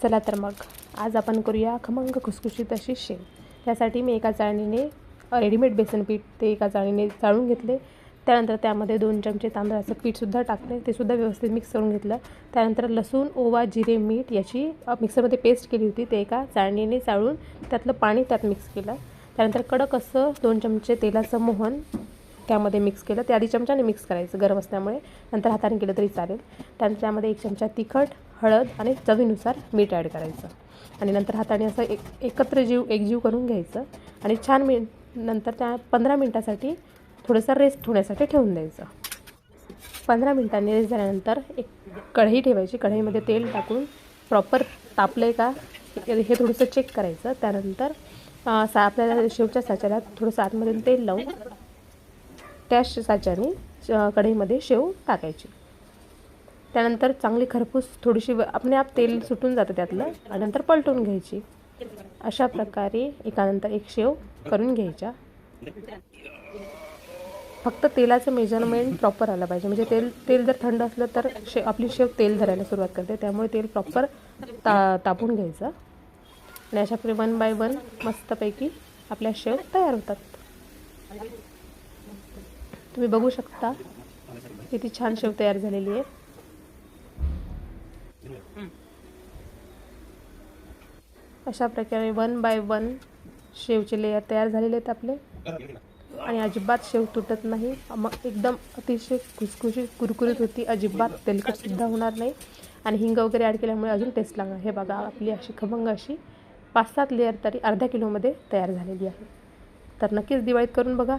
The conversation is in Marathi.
चला तर मग आज आपण करूया खमंग खुसखुशीत अशी शेव। त्यासाठी मी एका चाळणीने रेडीमेड बेसन पीठ ते एका चाळणीने चाळून घेतले। त्यानंतर त्यामध्ये 2 चमचे तांदळाचं पीठसुद्धा टाकले, ते सुद्धा व्यवस्थित मिक्स करून घेतलं। त्यानंतर लसूण, ओवा, जिरे, मीठ याची मिक्सरमध्ये पेस्ट केली होती, ते एका चाळणीने चाळून त्यातलं पाणी त्यात मिक्स केलं। त्यानंतर कडक असं 2 चमचे तेलाचं मोहन त्यामध्ये मिक्स केलं। ते आधी चमच्याने मिक्स करायचं गरम असल्यामुळे, नंतर हाताने केलं तरी चालेल। त्यानंतर त्यामध्ये 1 चमचा तिखट, हळद आणि चवीनुसार मीठ ॲड करायचं आणि नंतर हाताने असं एकजीव करून घ्यायचं आणि छान नंतर त्या 15 मिनिटासाठी थोडंसं रेस्ट होण्यासाठी ठेवून द्यायचं। 15 मिनिटांनी रेस्ट झाल्यानंतर एक कढई ठेवायची, कढईमध्ये तेल टाकून प्रॉपर तापलं का हे थोडंसं चेक करायचं। त्यानंतर आपल्याला शेवच्या साच्याला थोडंसं आतमधून तेल लावून त्या साच्याने कढईमध्ये शेव टाकायची। त्यानंतर चांगली खरपूस थोडीशी आपणे आप तेल सुटून जातं त्यातलं आणि नंतर पलटून घ्यायची। अशा प्रकारे एकानंतर एक शेव करून घ्यायच्या। फक्त तेलाचं मेजरमेंट प्रॉपर आलं पाहिजे, म्हणजे तेल जर थंड असलं तर आपली शेव तेल धरायला सुरुवात करते, त्यामुळे तेल प्रॉपर तापून घ्यायचं आणि अशा प्रकारे 1 बाय 1 मस्तपैकी आपल्या शेव तयार होतात। तुम्ही बघू शकता किती छान शेव तयार झालेली आहे। अशा प्रकारे 1 बाय 1 शेवचे लेयर तयार झालेले आहेत आपले आणि अजिबात शेव तुटत नाही, मग एकदम अतिशय खुसखुशीत कुरकुरीत होती, अजिबात तेलकटसुद्धा होणार नाही आणि हिंग वगैरे ॲड केल्यामुळे अजून टेस्ट लागणार। हे बघा आपली अशी खमंग अशी 5-7 लेयर तरी अर्ध्या किलोमध्ये तयार झालेली आहे। तर नक्कीच दिवाळीत करून बघा।